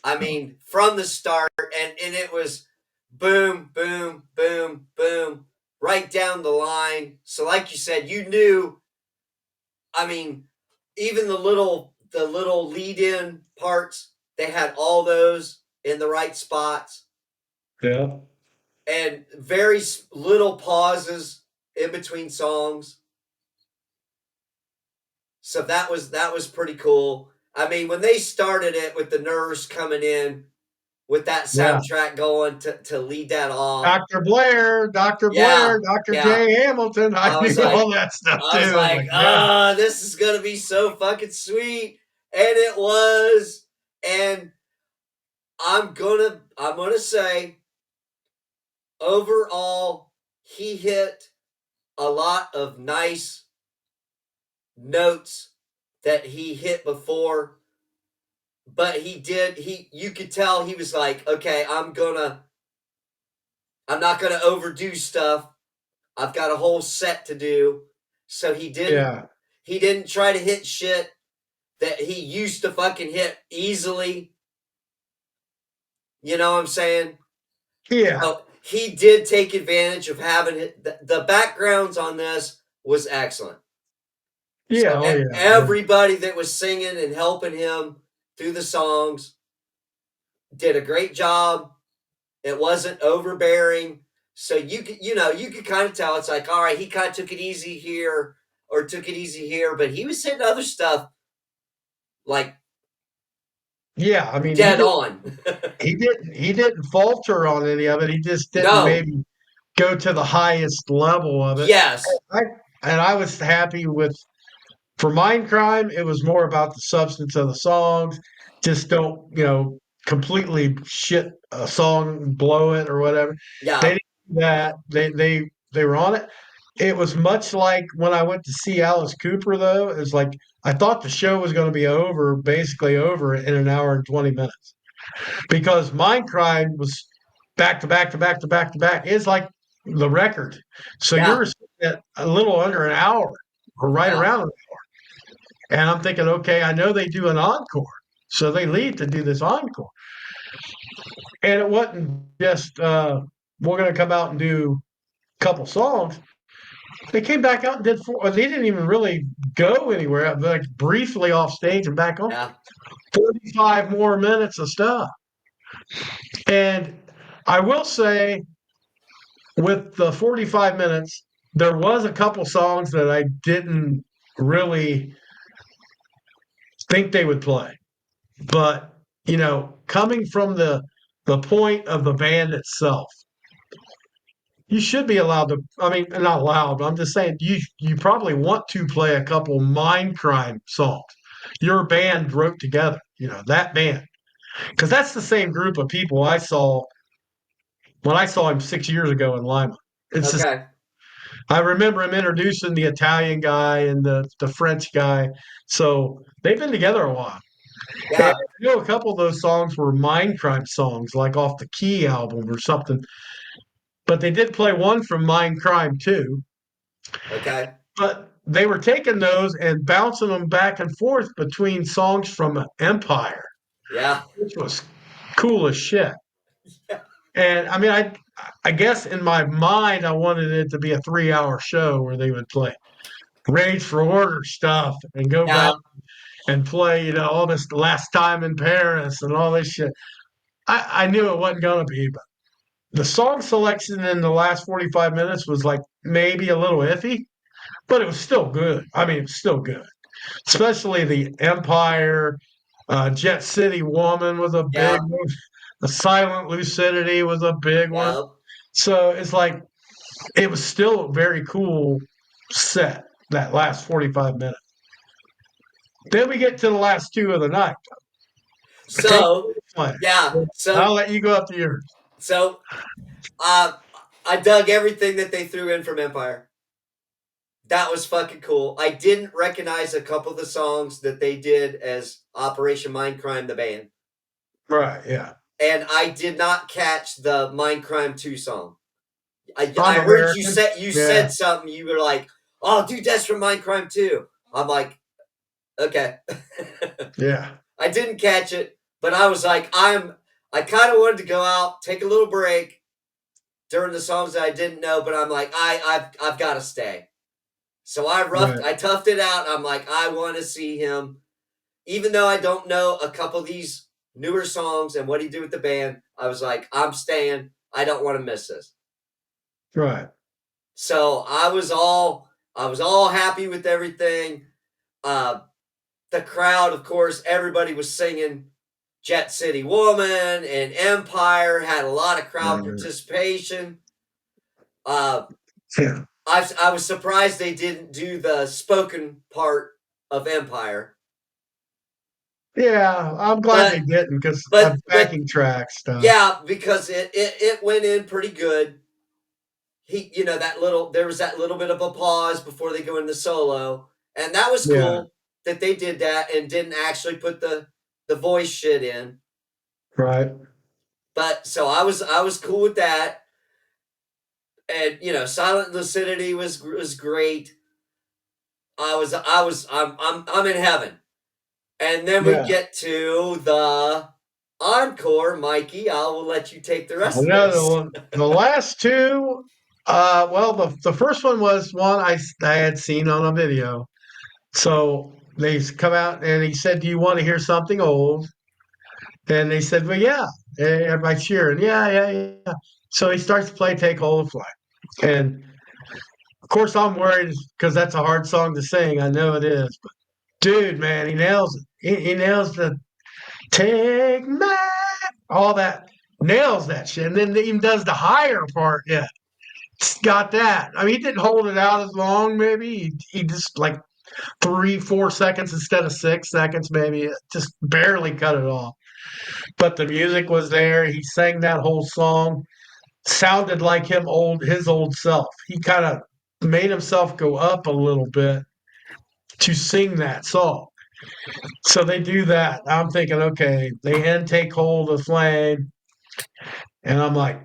I mean, from the start, and it was boom, boom, boom, boom, right down the line. So, like you said, you knew. I mean, even the little lead in parts, they had all those in the right spots, Yeah. and very little pauses in between songs. So that was pretty cool. I mean, when they started it with the nurse coming in with that Yeah. soundtrack going to lead that off, Dr. Blair, Dr. yeah, Blair, Dr. yeah. J. Hamilton. I I was knew like, all that stuff I too. was I was like, like, yeah. this is gonna be so fucking sweet, and it was. And I'm gonna say overall, he hit a lot of nice notes that he hit before, but you could tell he was like, okay, I'm not gonna overdo stuff. I've got a whole set to do. So Yeah. he didn't try to hit shit that he used to fucking hit easily. You know what I'm saying? Yeah. So he did take advantage of having it. The backgrounds on this was excellent. Yeah. So Oh yeah. Yeah. everybody that was singing and helping him through the songs did a great job. It wasn't overbearing. So you could kind of tell it's like, all right, he kind of took it easy here or took it easy here, but he was hitting other stuff like Yeah. I mean, dead on. he didn't falter on any of it. He just didn't No. maybe go to the highest level of it. Yes. I and I was happy with for Mind Crime, it was more about the substance of the songs. Just don't, completely shit a song, blow it or whatever. They Yeah. didn't do that. They were on it. It was much like when I went to see Alice Cooper, though. It was like I thought the show was going to be over, basically over in an hour and 20 minutes because Mind Crime was back to back to back to back to back. It's like the record. So Yeah. you're at a little under an hour or right Yeah. around. And I'm thinking, okay, I know they do an encore. So they leave to do this encore. And it wasn't just, we're going to come out and do a couple songs. They came back out and did four. They didn't even really go anywhere, like briefly off stage and back on. Yeah. 45 more minutes of stuff. And I will say, with the 45 minutes, there was a couple songs that I didn't really think they would play. But coming from the point of the band itself, you should be allowed to. I mean, not allowed. But I'm just saying you probably want to play a couple Mind Crime songs. Your band wrote together. That band because that's the same group of people I saw when I saw him 6 years ago in Lima. It's just Okay. I remember him introducing the Italian guy and the French guy. So they've been together a while. And Yeah. a couple of those songs were Mind Crime songs, like off the Key album or something. But they did play one from Mind Crime too. Okay. But they were taking those and bouncing them back and forth between songs from Empire, Yeah. which was cool as shit. And I mean, I guess in my mind, I wanted it to be a 3-hour show where they would play. Rage for Order stuff and go back Yeah. and play, all this Last Time in Paris and all this shit. I knew it wasn't gonna be, but the song selection in the last 45 minutes was like maybe a little iffy, but it was still good. I mean, it was still good. Especially the Empire, Jet City Woman was a big Yeah. one. The Silent Lucidity was a big one. Yeah. So it's like it was still a very cool set that last 45 minutes. Then we get to the last two of the night. Take So, one. yeah. I'll let you go up to yours. So, uh, I dug everything that they threw in from Empire. That was fucking cool. I didn't recognize a couple of the songs that they did as Operation Mindcrime, the band. Right, yeah. And I did not catch the Mindcrime 2 song. I'm I heard American. you Yeah, said something. You were like, "Oh, dude, that's from Mindcrime 2." I'm like, "Okay." yeah. I didn't catch it, but I was like, I kind of wanted to go out, take a little break during the songs that I didn't know, but I'm like, I've got to stay. So Right, I toughed it out. I'm like, I want to see him, even though I don't know a couple of these newer songs and what he did with the band. I was like, I'm staying. I don't want to miss this. right. So I was all happy with everything. Uh, the crowd, of course, everybody was singing Jet City Woman and Empire had a lot of crowd Uh, participation. Uh, yeah. I was surprised they didn't do the spoken part of Empire, Yeah, I'm glad but they didn't because but but backing track stuff. yeah, because it went in pretty good. That little there was that little bit of a pause before they go into solo, and that was Yeah, cool that they did that and didn't actually put the voice shit in. right. But so I was cool with that, and Silent Lucidity was great. I'm in heaven, and then we Yeah. get to the encore. Mikey, I will let you take the rest of Another this. one. The last two, well, the first one was one I had seen on a video. So they come out and he said, "Do you want to hear something old?" And they said, "Well, yeah." And everybody cheering, "Yeah, yeah, yeah." So he starts to play "Take Hold of Flight," and of course I'm worried because that's a hard song to sing. I know it is, but dude, man, he nails it. He nails the "Take Me," all that, nails that shit, and then even does the higher part. Yeah, it's got that. I mean, he didn't hold it out as long. Maybe he just like 3, 4 seconds instead of 6 seconds. Maybe just barely cut it off. But the music was there. He sang that whole song. Sounded like his old self. He kind of made himself go up a little bit to sing that song. So they do that. I'm thinking, okay, they end Take Hold of Flame. And I'm like,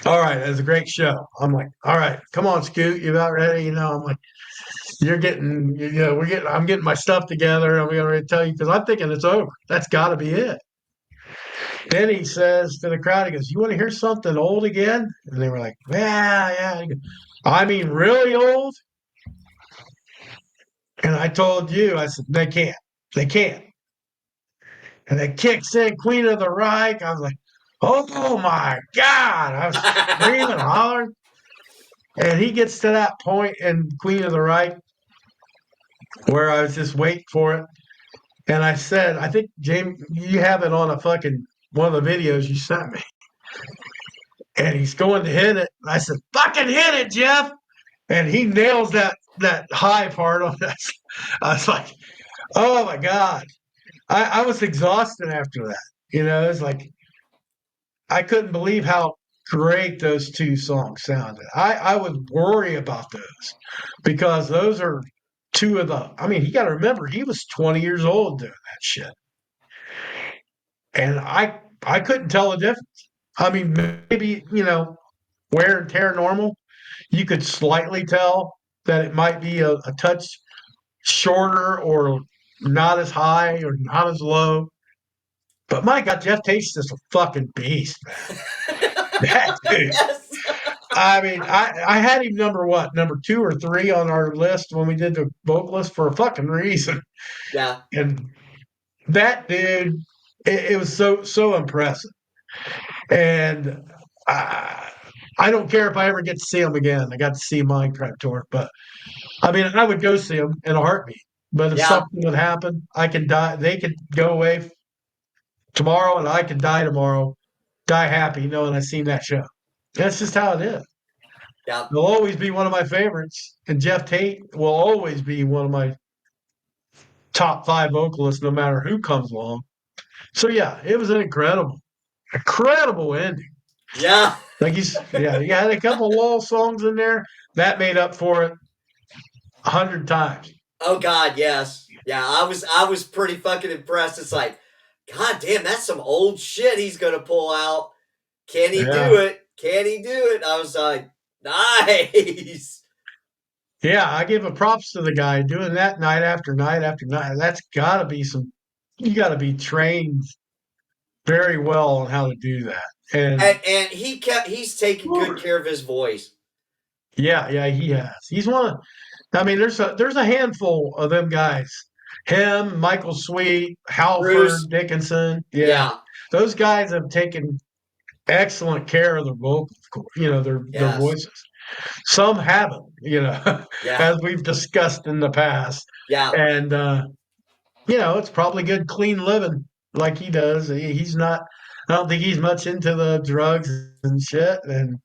all right, that's a great show. I'm like, all right, come on, Scoot, you about ready? I'm like, I'm getting my stuff together. I'm going to tell you because I'm thinking it's over. That's got to be it. Then he says to the crowd, he goes, "You want to hear something old again?" And they were like, "Yeah, yeah." He goes, "I mean, really old?" And I told you, I said, they can't. And it kicks in Queen of the Reich. I was like, "Oh my God!" I was screaming, hollering. And he gets to that point in Queen of the Reich where I was just waiting for it. And I said, I think, James, you have it on a fucking one of the videos you sent me. And he's going to hit it. I said, "Fucking hit it, Jeff." And he nails that high part on that. I was like, oh my God. I was exhausted after that. It's like I couldn't believe how great those two songs sounded. I would worry about those because those are two of the I mean, you gotta remember he was 20 years old doing that shit. And I couldn't tell the difference. I mean, maybe, wear and tear normal. You could slightly tell that it might be a touch shorter or not as high or not as low. But my God, Jeff Tate is a fucking beast, man. That dude. Yes. I mean, I had him number what, number 2 or 3 on our list when we did the vocalist for a fucking reason. Yeah, And that dude, it was so impressive. And I, I don't care if I ever get to see him again. I got to see Minecraft tour, but I mean, I would go see him in a heartbeat. But if yeah, something would happen, I could die. They could go away tomorrow, and I could die tomorrow. Die happy knowing I seen that show. That's just how it is. yeah. He'll always be one of my favorites, and Jeff Tate will always be one of my top 5 vocalists, no matter who comes along. So yeah, it was an incredible ending. Yeah. Like yeah, he had a couple lull songs in there that made up for it 100 times. Oh God, yes. Yeah, I was pretty fucking impressed. It's like, God damn, that's some old shit he's gonna pull out. Can he do Yeah, it? Can he do it? I was like, nice. yeah, I give a props to the guy doing that night after night after night. That's got to be some. You got to be trained very well on how to do that. And And he's taking good care of his voice. yeah, yeah, he has. He's one of. I mean, there's a handful of them guys. Him, Michael Sweet, Halford, Bruce, Dickinson. Yeah, yeah, those guys have taken excellent care of their vocal, their yes, voices. Some haven't, yeah, as we've discussed in the past. yeah. And it's probably good, clean living like he does. He's not. I don't think he's much into the drugs and shit. And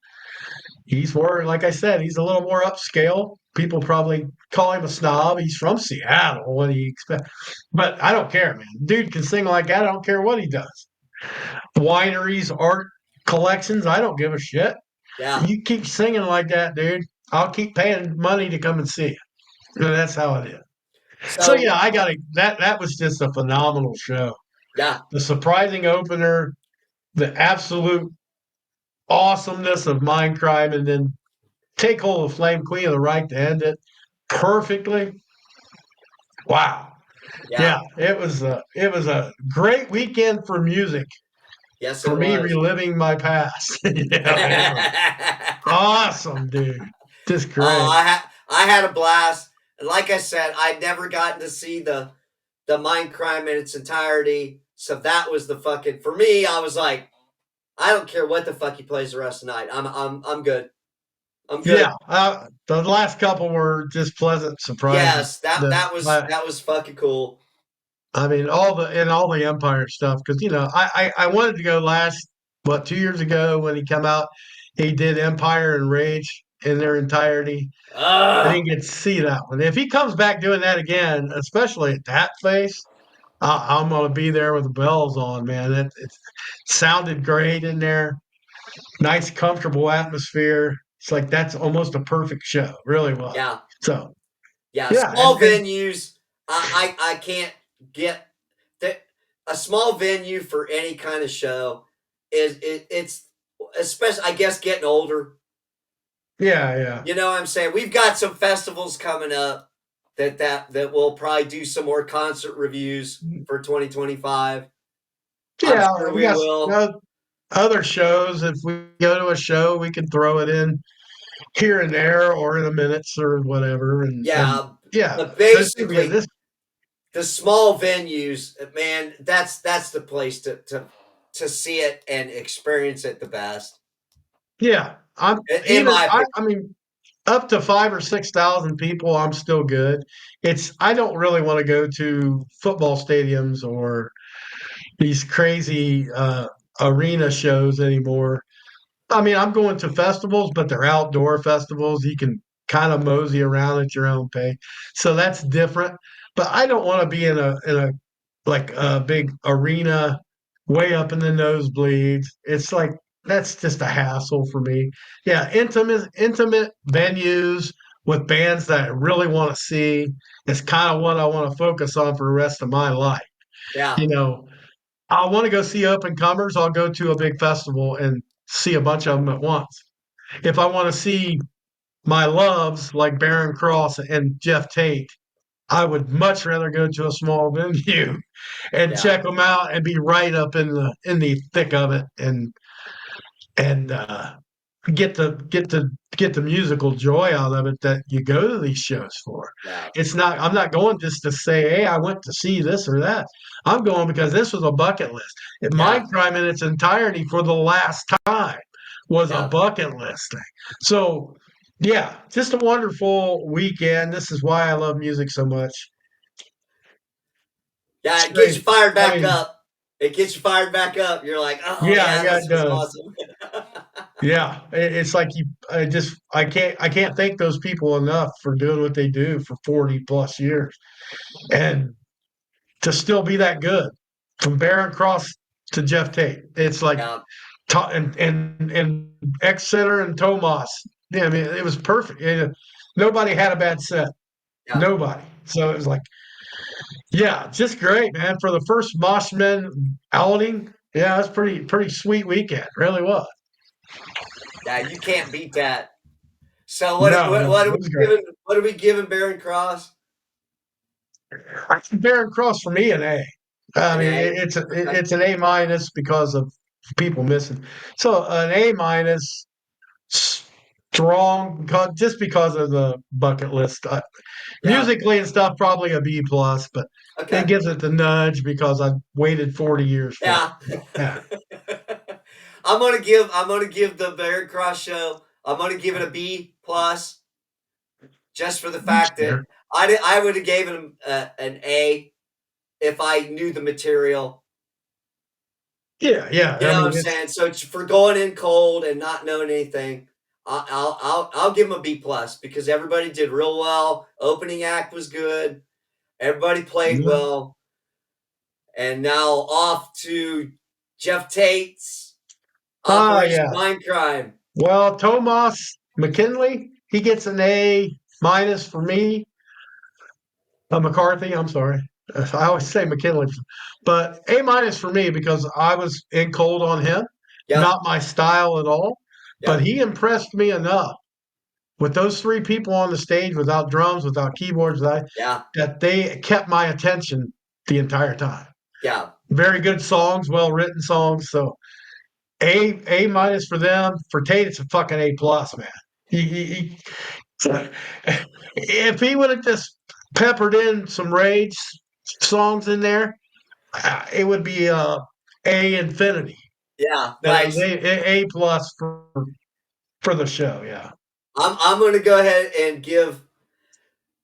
he's more, like I said, he's a little more upscale. People probably call him a snob. He's from Seattle. What do you expect? But I don't care, man. Dude can sing like that. I don't care what he does. Wineries, art collections. I don't give a shit. Yeah. You keep singing like that, dude. I'll keep paying money to come and see you. And that's how it is. So So yeah, I got it. That was just a phenomenal show. yeah, The surprising opener, the absolute awesomeness of Mindcrime, and then take hold of Flame Queen of the right to end it perfectly. Wow. yeah. Yeah, it was a great weekend for music Yes, for it me was. reliving my past. It was Oh, awesome, dude. Just great. I had a blast. And like I said, I'd never gotten to see the Mind Crime in its entirety. So that was the fucking for me. I was like, I don't care what the fuck he plays the rest of the night. I'm good. I'm good. Yeah, the last couple were just pleasant surprises. Yes, that The that was that was fucking cool. I mean, all the Empire stuff, because I wanted to go last, 2 years ago when he come out, he did Empire and Rage in their entirety. I Ugh. didn't get to see that one. If he comes back doing that again, especially at that face, I'm gonna be there with the bells on, man. It sounded great in there. Nice, comfortable atmosphere. It's like that's almost a perfect show. Really was. Yeah, So yeah. yeah, Small and venues. I can't get that. A small venue for any kind of show it's especially I guess getting older. yeah, yeah. You know what I'm saying? We've got some festivals coming up that we'll probably do some more concert reviews for 2025. I'm Yeah, sure we we got will. other shows. If we go to a show, we can throw it in here and there, or in a minutes or whatever. And Yeah, yeah, but there's gonna be basically this. the small venues, man, that's the place to see it and experience it the best. Yeah, I'm In even. my opinion. I mean, up to 5 or 6 thousand people, I'm still good. I don't really want to go to football stadiums or these crazy arena shows anymore. I mean, I'm going to festivals, but they're outdoor festivals. You can kind of mosey around at your own pace. So that's different. But I don't want to be in a like a big arena way up in the nosebleeds. It's like that's just a hassle for me. Yeah, intimate venues with bands that I really want to see is kind of what I want to focus on for the rest of my life. Yeah, You know, I want to go see up and comers. I'll go to a big festival and see a bunch of them at once. If I want to see my loves like Baron Cross and Jeff Tate, I would much rather go to a small venue and yeah, check them out and be right up in the thick of it and get the musical joy out of it that you go to these shows for. Yeah. It's not I'm not going just to say, hey, I went to see this or that. I'm going because this was a bucket list. Yeah. Mind in its entirety for the last time was a Yeah. bucket list thing. So yeah, just a wonderful weekend. This is why I love music so much. Yeah. It's It gets great. you fired I back mean, up. It gets you fired back up. You're like, oh yeah, yeah, yeah, this it was does. awesome. Yeah, it's like I can't thank those people enough for doing what they do for 40 plus years and to still be that good from Baron Cross to Jeff Tate. It's like Yeah. and X Center and Tomas. Yeah, I mean it was perfect. Nobody had a bad set. Yeah. Nobody. So it was like, yeah, just great, man. For the first Moshman outing, yeah, it was pretty sweet weekend. Really was. Yeah. You can't beat that. So No, no, it was great. what are we giving Baron Cross? I compare and cross for me an A. I An mean, A. Okay. it's an A minus because of people missing. So an A minus, strong, just because of the bucket list. Yeah. Musically and stuff, probably a B plus, but it Okay. gives it the nudge because I waited 40 years for Yeah. it. Yeah, I'm gonna give the Baron Cross show. I'm gonna give it a B plus just for the fact that sure. I would have given him an A if I knew the material. Yeah, yeah. You I know what mean, I'm it's saying? So it's for going in cold and not knowing anything. I'll give him a B plus because everybody did real well. Opening act was good. Everybody played yeah. well. And now off to Jeff Tate's Operation Yeah. Mindcrime. Well, Tomas McKinley, he gets an A minus for me. McCarthy, I'm sorry. I always say McKinley, but A minus for me because I was in cold on him. Yep, Not my style at all, but yep, he impressed me enough with those three people on the stage without drums, without keyboards, yeah, that they kept my attention the entire time. yeah, Very good songs, well written songs. So A minus for them. For Tate, it's a fucking A plus, man. He if he would have just peppered in some rage songs in there, it would be A infinity. yeah. But it was Nice. A plus for the show. Yeah, I'm going to go ahead and give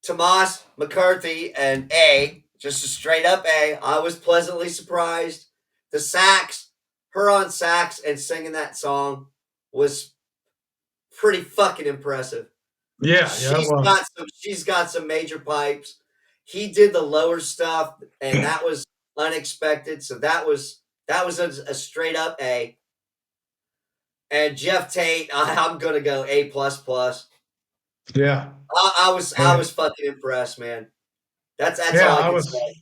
Tomas McCarthy an A, just a straight up A. I was pleasantly surprised. The sax, her on sax and singing that song was pretty fucking impressive. yeah, it was. She's got some major pipes. He did the lower stuff, and that was unexpected. So that was a straight up A. And Jeff Tate, I'm gonna go A plus plus. Yeah, I yeah, was fucking impressed, man. That's yeah. all I can say.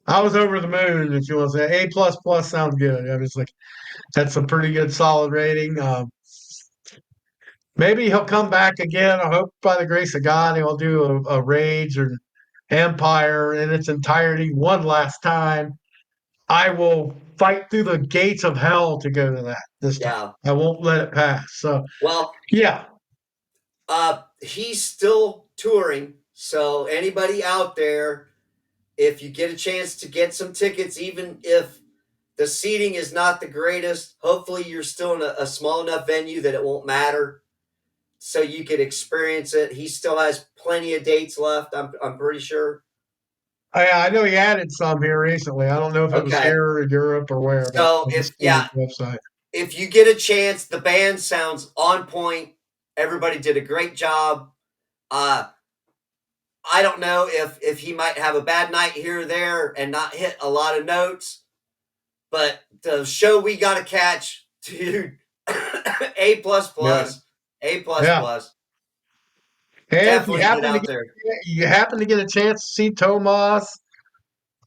I was over the moon. If you want to say A plus plus sounds good. I mean, it's like that's a pretty good solid rating. Maybe he'll come back again. I hope by the grace of God he'll do a Rage or Empire in its entirety one last time. I will fight through the gates of hell to go to that this time. Yeah. I won't let it pass. So Well, yeah, he's still touring. So anybody out there, if you get a chance to get some tickets, even if the seating is not the greatest, hopefully you're still in a small enough venue that it won't matter. So you could experience it. He still has plenty of dates left. I'm pretty sure. I know he added some here recently. I don't know if it was Okay. here or Europe or where, but So I just seen his website. if you get a chance, the band sounds on point. Everybody did a great job. Uh, I don't know if he might have a bad night here or there and not hit a lot of notes, but the show we got to catch, dude, A plus Yeah, plus, A plus yeah. plus. And if Definitely get out there. you happen to get a chance to see Tomas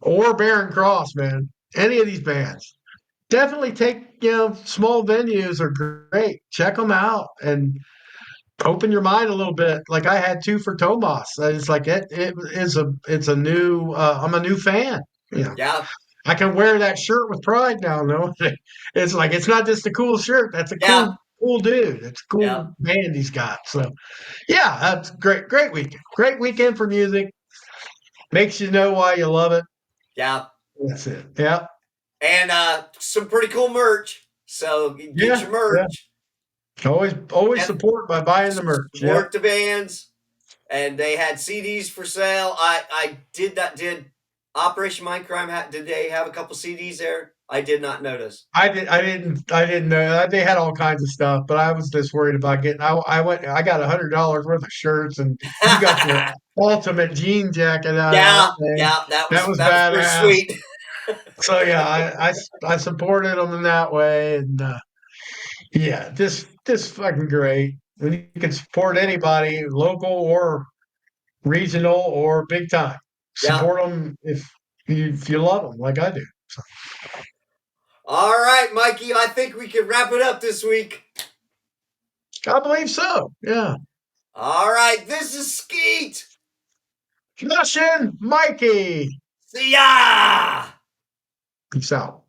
or Baron Cross, man, any of these bands, definitely take small venues are great. Check them out and open your mind a little bit. Like I had two for Tomas. It's like it's a new. I'm a new fan. You know, Yeah, I can wear that shirt with pride now. No, it's like it's not just a cool shirt. That's a yeah, cool dude. It's a Yeah, cool band he's got. So yeah, that's great. Great weekend. Great weekend for music. Makes you know why you love it. yeah, That's it. Yeah. and some pretty cool merch. So get Yeah. your Yeah. merch. Always Def- support by buying the merch. Yep. support the bands, and they had CDs for sale. I did that. Did Operation Mindcrime? Did they have a couple CDs there? I did not notice. I didn't know they had all kinds of stuff, but I was just worried about getting. I got $100 worth of shirts, and you got the ultimate jean jacket out of that Yeah, thing. yeah, That was that was pretty badass. sweet. So yeah, I supported them in that way, and yeah, this fucking great. And you can support anybody, local or regional or big time. Yeah. Support them if you love them like I do. All right, Mikey. I think we can wrap it up this week. I believe so. Yeah. All right, this is Skeet. Justin, Mikey. See ya. Peace out.